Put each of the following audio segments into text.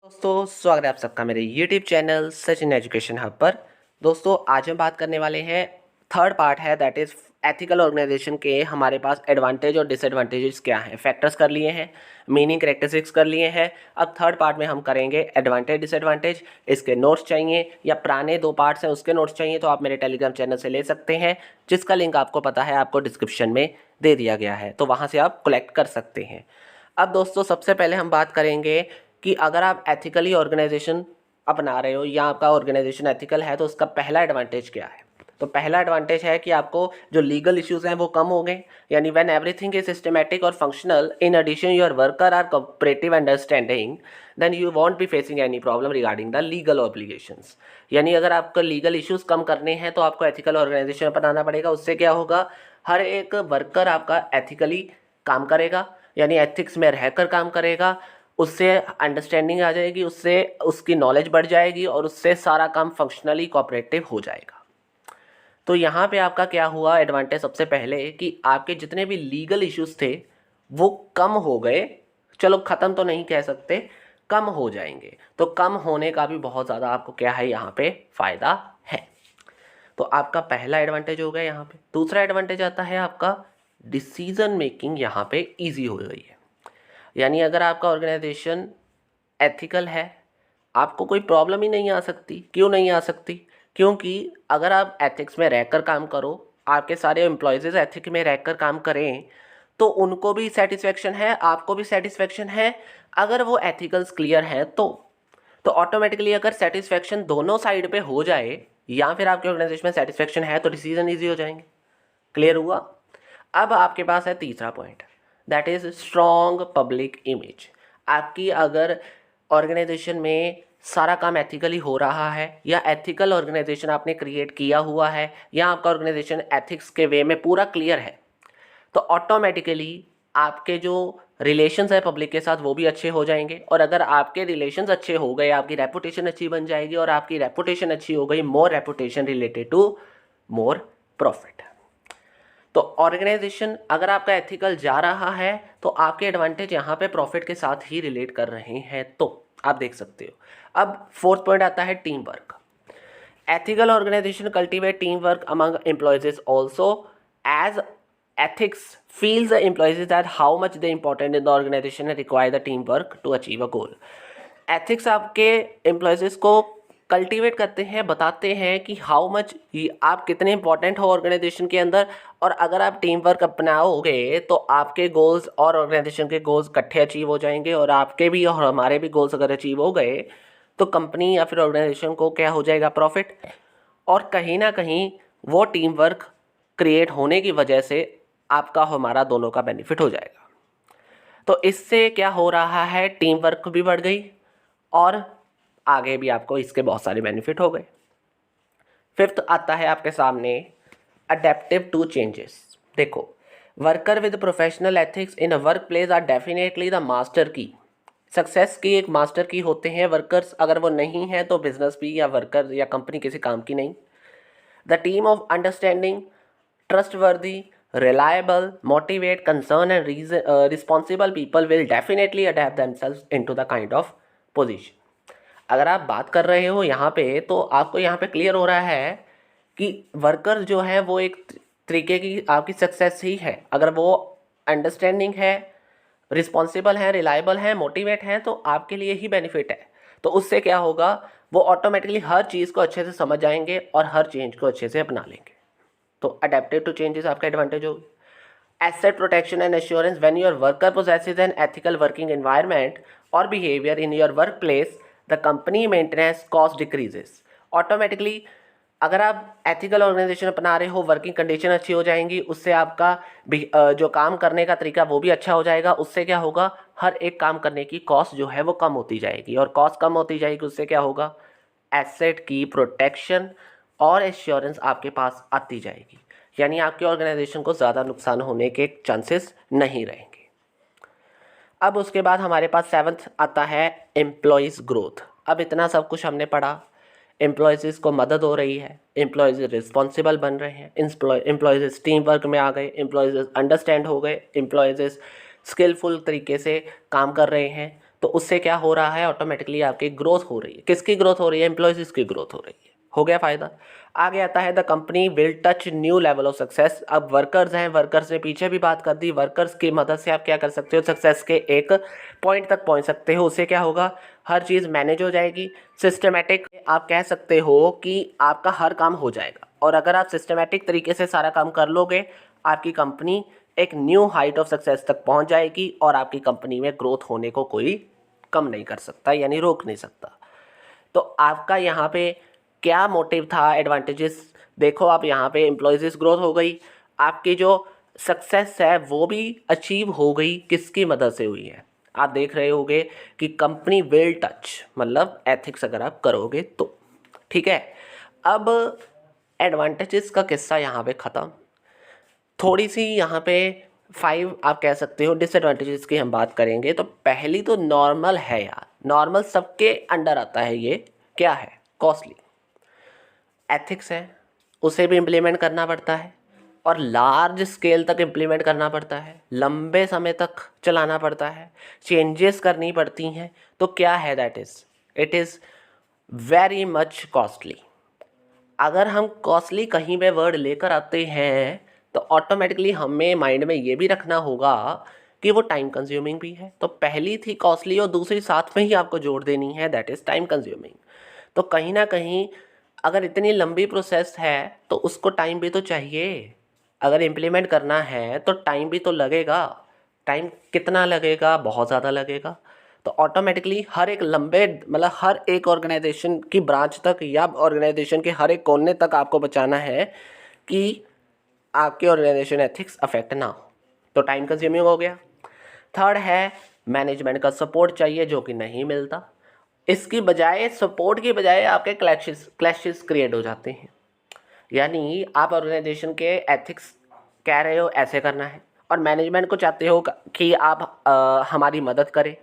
दोस्तों स्वागत है आप सबका मेरे YouTube channel Sachin education hub पर। दोस्तों आज हम बात करने वाले हैं, थर्ड पार्ट है दैट इज़ एथिकल ऑर्गेनाइजेशन के हमारे पास एडवांटेज और डिसएडवांटेजेस क्या हैं। फैक्टर्स कर लिए हैं, मीनिंग कैरेक्टरिस्टिक्स कर लिए हैं। अब थर्ड पार्ट में हम करेंगे एडवांटेज डिसएडवांटेज। इसके नोट्स चाहिए या पुराने 2 पार्ट्स हैं उसके नोट्स चाहिए तो आप मेरे टेलीग्राम चैनल से ले सकते हैं, जिसका लिंक आपको पता है आपको डिस्क्रिप्शन में दे दिया गया है, तो वहाँ से आप कलेक्ट कर सकते हैं। अब दोस्तों सबसे पहले हम बात करेंगे कि अगर आप एथिकली ऑर्गेनाइजेशन अपना रहे हो या आपका ऑर्गेनाइजेशन एथिकल है तो उसका पहला एडवांटेज क्या है। तो पहला एडवांटेज है कि आपको जो लीगल इश्यूज हैं वो कम हो गए, यानी व्हेन एवरीथिंग इज सिस्टमैटिक और functional in addition your worker are cooperative understanding then you won't be facing any problem regarding the legal obligations. यानी अगर आपको लीगल इश्यूज कम करने हैं तो आपको एथिकल ऑर्गेनाइजेशन अपनाना पड़ेगा। उससे क्या होगा, हर एक वर्कर आपका एथिकली काम करेगा, यानी एथिक्स में रहकर काम करेगा। उससे अंडरस्टैंडिंग आ जाएगी, उससे उसकी नॉलेज बढ़ जाएगी और उससे सारा काम फंक्शनली कोऑपरेटिव हो जाएगा। तो यहाँ पे आपका क्या हुआ एडवांटेज, सबसे पहले कि आपके जितने भी लीगल इश्यूज थे वो कम हो गए। चलो ख़त्म तो नहीं कह सकते, कम हो जाएंगे। तो कम होने का भी बहुत ज़्यादा आपको क्या है यहाँ पे फ़ायदा है। तो आपका पहला एडवांटेज हो गया यहाँ पे। दूसरा एडवांटेज आता है आपका डिसीजन मेकिंग यहाँ पे ईजी हो गई है। यानी अगर आपका ऑर्गेनाइजेशन एथिकल है आपको कोई प्रॉब्लम ही नहीं आ सकती। क्यों नहीं आ सकती? क्योंकि अगर आप एथिक्स में रहकर काम करो, आपके सारे एम्प्लॉयज़ एथिक में रहकर काम करें तो उनको भी सेटिस्फेक्शन है, आपको भी सेटिस्फेक्शन है। अगर वो एथिकल्स क्लियर हैं तो ऑटोमेटिकली अगर सेटिस्फेक्शन दोनों साइड पे हो जाए या फिर आपके ऑर्गेनाइजेशन में सेटिस्फेक्शन है तो डिसीजन ईजी हो जाएंगे। क्लियर हुआ? अब आपके पास है तीसरा point, that is strong public image. आपकी अगर ऑर्गेनाइजेशन में सारा काम एथिकली हो रहा है या एथिकल ऑर्गेनाइजेशन आपने क्रिएट किया हुआ है या आपका ऑर्गेनाइजेशन एथिक्स के वे में पूरा क्लियर है तो ऑटोमेटिकली आपके जो रिलेशंस है पब्लिक के साथ वो भी अच्छे हो जाएंगे। और अगर आपके रिलेशंस अच्छे हो गए आपकी रेपुटेशन अच्छी बन जाएगी, और आपकी रेपुटेशन अच्छी हो गई, more reputation related to more profit. तो ऑर्गेनाइजेशन अगर आपका एथिकल जा रहा है तो आपके एडवांटेज यहाँ पे प्रॉफिट के साथ ही रिलेट कर रहे हैं, तो आप देख सकते हो। अब फोर्थ पॉइंट आता है team work. Ethical organisation cultivate team work among employees also as ethics feels the employees that how much they important in the organization and require the teamwork to achieve a goal। ethics आपके employees को cultivate करते हैं, बताते हैं कि how much आप कितने important हो ऑर्गेनाइजेशन के अंदर। और अगर आप टीम वर्क अपनाओगे तो आपके गोल्स और ऑर्गेनाइजेशन के गोल्स इकट्ठे अचीव हो जाएंगे, और आपके भी और हमारे भी गोल्स अगर अचीव हो गए तो कंपनी या फिर ऑर्गेनाइजेशन को क्या हो जाएगा, प्रॉफिट। और कहीं ना कहीं वो टीम वर्क क्रिएट होने की वजह से आपका हमारा दोनों का बेनिफिट हो जाएगा। तो इससे क्या हो रहा है, टीम वर्क भी बढ़ गई और आगे भी आपको इसके बहुत सारे बेनिफिट हो गए। फिफ्थ आता है आपके सामने अडेप्टिव टू चेंजेस। देखो, worker with professional ethics in a work place are definitely the master key. Success की एक मास्टर की होते हैं वर्कर्स, अगर वो नहीं है तो बिजनेस भी या वर्कर या कंपनी किसी काम की नहीं। The team of understanding, trustworthy, reliable, motivate, concerned and responsible people will definitely adapt themselves into the kind of position। अगर आप बात कर रहे हो यहाँ पे तो आपको यहाँ पे क्लियर हो रहा है कि वर्कर जो है वो एक तरीके की आपकी सक्सेस ही है। अगर वो अंडरस्टैंडिंग है, रिस्पॉन्सिबल है, रिलायबल है, मोटिवेट है तो आपके लिए ही बेनिफिट है। तो उससे क्या होगा, वो ऑटोमेटिकली हर चीज़ को अच्छे से समझ जाएंगे और हर चेंज को अच्छे से अपना लेंगे। तो अडेप्टिव टू चेंजेस आपका एडवांटेज होगी। Asset protection and assurance, when your worker possesses an ethical working environment और behaviour in your work place the company maintenance cost decreases. Automatically अगर आप एथिकल ऑर्गेनाइजेशन अपना रहे हो, वर्किंग कंडीशन अच्छी हो जाएंगी, उससे आपका जो काम करने का तरीका वो भी अच्छा हो जाएगा। उससे क्या होगा, हर एक काम करने की कॉस्ट जो है वो कम होती जाएगी, और कॉस्ट कम होती जाएगी उससे क्या होगा, एसेट की प्रोटेक्शन और एश्योरेंस आपके पास आती जाएगी, यानी आपके ऑर्गेनाइजेशन को ज़्यादा नुकसान होने के चांसेस नहीं रहेंगे। अब उसके बाद हमारे पास सेवन्थ आता है एम्प्लॉयज़ ग्रोथ। अब इतना सब कुछ हमने पढ़ा, एम्प्लॉयज़ को मदद हो रही है, एम्प्लॉयज़ रिस्पॉन्सिबल बन रहे हैं, एम्प्लॉयज़ टीम वर्क में आ गए, एम्प्लॉयज़ अंडरस्टैंड हो गए, एम्प्लॉयज़ स्किलफुल तरीके से काम कर रहे हैं, तो उससे क्या हो रहा है, ऑटोमेटिकली आपकी ग्रोथ हो रही है। किसकी ग्रोथ हो रही है, एम्प्लॉयज़ की ग्रोथ हो रही है। हो गया फ़ायदा। आगे आता है the company will touch new level of success. अब वर्कर्स हैं, वर्कर्स ने पीछे भी बात कर दी। वर्कर्स की मदद से आप क्या कर सकते हो, सक्सेस के एक पॉइंट तक पहुंच सकते हो। उससे क्या होगा, हर चीज़ मैनेज हो जाएगी, सिस्टमेटिक। आप कह सकते हो कि आपका हर काम हो जाएगा, और अगर आप सिस्टमेटिक तरीके से सारा काम कर लोगे, आपकी कंपनी एक न्यू हाइट ऑफ सक्सेस तक पहुंच जाएगी, और आपकी कंपनी में ग्रोथ होने को कोई कम नहीं कर सकता, यानी रोक नहीं सकता। तो आपका यहाँ पे क्या मोटिव था, एडवांटेजेस देखो आप। यहाँ पे एम्प्लॉयज़ ग्रोथ हो गई, आपकी जो सक्सेस है वो भी अचीव हो गई। किसकी मदद से हुई है, आप देख रहे होगे कि कंपनी विल टच, मतलब एथिक्स अगर आप करोगे तो। ठीक है, अब एडवांटेजेस का किस्सा यहाँ पे ख़त्म। थोड़ी सी यहाँ पे 5 आप कह सकते हो डिसएडवांटेजेस की हम बात करेंगे। तो पहली तो नॉर्मल है यार, नॉर्मल सबके अंडर आता है। ये क्या है, कॉस्टली। एथिक्स है, उसे भी इम्प्लीमेंट करना पड़ता है, और लार्ज स्केल तक इम्प्लीमेंट करना पड़ता है, लंबे समय तक चलाना पड़ता है, चेंजेस करनी पड़ती हैं। तो क्या है, that is it is very much costly. अगर हम कॉस्टली कहीं पे वर्ड लेकर आते हैं तो ऑटोमेटिकली हमें माइंड में ये भी रखना होगा कि वो टाइम कंज्यूमिंग भी है। तो पहली थी कॉस्टली, और दूसरी साथ में ही आपको जोड़ देनी है, दैट इज़ टाइम कंज्यूमिंग। तो कहीं ना कहीं अगर इतनी लंबी प्रोसेस है तो उसको टाइम भी तो चाहिए। अगर इम्प्लीमेंट करना है तो टाइम भी तो लगेगा। टाइम कितना लगेगा, बहुत ज़्यादा लगेगा। तो ऑटोमेटिकली हर एक लंबे, मतलब हर एक ऑर्गेनाइजेशन की ब्रांच तक या ऑर्गेनाइजेशन के हर एक कोने तक आपको बचाना है कि आपके ऑर्गेनाइजेशन एथिक्स अफेक्ट ना हो। तो टाइम कंज्यूमिंग हो गया। थर्ड है मैनेजमेंट का सपोर्ट चाहिए, जो कि नहीं मिलता। इसकी बजाय, सपोर्ट की बजाय आपके क्लैशेस क्रिएट हो जाते हैं। यानी आप ऑर्गेनाइजेशन के एथिक्स कह रहे हो ऐसे करना है, और मैनेजमेंट को चाहते हो कि आप हमारी मदद करें,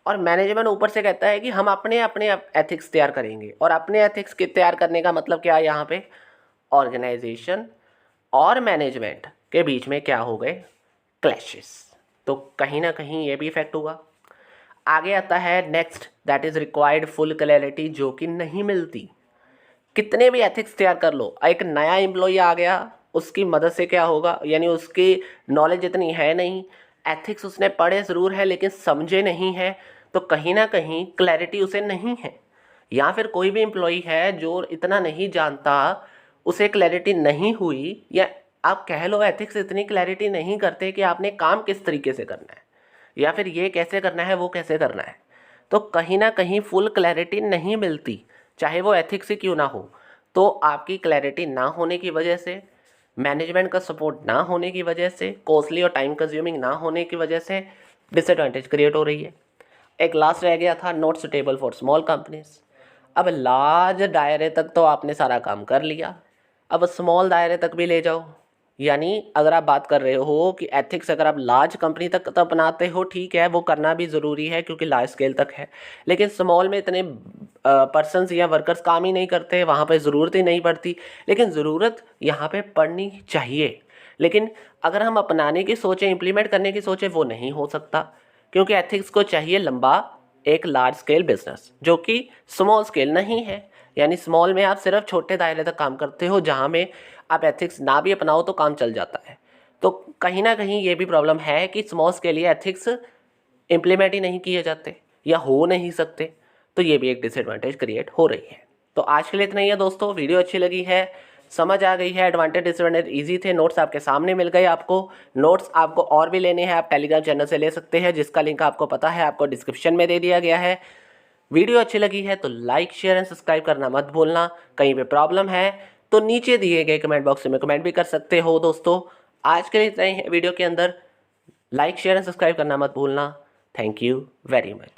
और मैनेजमेंट ऊपर से कहता है कि हम अपने अपने एथिक्स तैयार करेंगे। और अपने एथिक्स के तैयार करने का मतलब क्या है, यहाँ पे ऑर्गेनाइजेशन और मैनेजमेंट के बीच में क्या हो गए, क्लैशेस। तो कहीं ना कहीं ये भी इफेक्ट हुआ। आगे आता है next, that is required full clarity, जो कि नहीं मिलती। कितने भी एथिक्स तैयार कर लो, एक नया एम्प्लॉय आ गया, उसकी मदद से क्या होगा, यानी उसकी नॉलेज इतनी है नहीं, एथिक्स उसने पढ़े ज़रूर है लेकिन समझे नहीं है, तो कहीं ना कहीं क्लैरिटी उसे नहीं है। या फिर कोई भी एम्प्लॉय है जो इतना नहीं जानता, उसे क्लैरिटी नहीं हुई, या आप कह लो एथिक्स इतनी क्लैरिटी नहीं करते कि आपने काम किस तरीके से करना है, या फिर ये कैसे करना है, वो कैसे करना है। तो कहीं ना कहीं फुल क्लैरिटी नहीं मिलती, चाहे वो एथिक्स ही क्यों ना हो। तो आपकी क्लैरिटी ना होने की वजह से, मैनेजमेंट का सपोर्ट ना होने की वजह से, कॉस्टली और टाइम कंज्यूमिंग ना होने की वजह से डिसएडवांटेज क्रिएट हो रही है। एक लास्ट रह गया था, not suitable for small companies. अब लार्ज दायरे तक तो आपने सारा काम कर लिया, अब स्मॉल दायरे तक भी ले जाओ। यानी अगर आप बात कर रहे हो कि एथिक्स अगर आप लार्ज कंपनी तक तो अपनाते हो, ठीक है, वो करना भी ज़रूरी है क्योंकि लार्ज स्केल तक है, लेकिन स्मॉल में इतने पर्सनस या वर्कर्स काम ही नहीं करते, वहाँ पे ज़रूरत ही नहीं पड़ती। लेकिन ज़रूरत यहाँ पे पड़नी चाहिए, लेकिन अगर हम अपनाने की सोचें, इम्प्लीमेंट करने की सोचें, वो नहीं हो सकता, क्योंकि एथिक्स को चाहिए लंबा एक लार्ज स्केल बिजनेस, जो कि स्मॉल स्केल नहीं है। यानी स्मॉल में आप सिर्फ छोटे दायरे तक काम करते हो, जहाँ में आप एथिक्स ना भी अपनाओ तो काम चल जाता है। तो कहीं ना कहीं ये भी प्रॉब्लम है कि स्मॉल स्केल लिए एथिक्स इम्प्लीमेंट ही नहीं किए जाते या हो नहीं सकते। तो ये भी एक डिसएडवांटेज क्रिएट हो रही है। तो आज के लिए इतना ही है दोस्तों। वीडियो अच्छी लगी है, समझ आ गई है, एडवांटेज डिसएडवांटेज ईजी थे, नोट्स आपके सामने मिल गए आपको। नोट्स आपको और भी लेने हैं, आप टेलीग्राम चैनल से ले सकते हैं, जिसका लिंक आपको पता है, आपको डिस्क्रिप्शन में दे दिया गया है। वीडियो अच्छी लगी है तो लाइक शेयर एंड सब्सक्राइब करना मत भूलना। कहीं पे प्रॉब्लम है तो नीचे दिए गए कमेंट बॉक्स में कमेंट भी कर सकते हो दोस्तों। आज के लिए इतना ही है वीडियो के अंदर। लाइक शेयर एंड सब्सक्राइब करना मत भूलना। Thank you very much.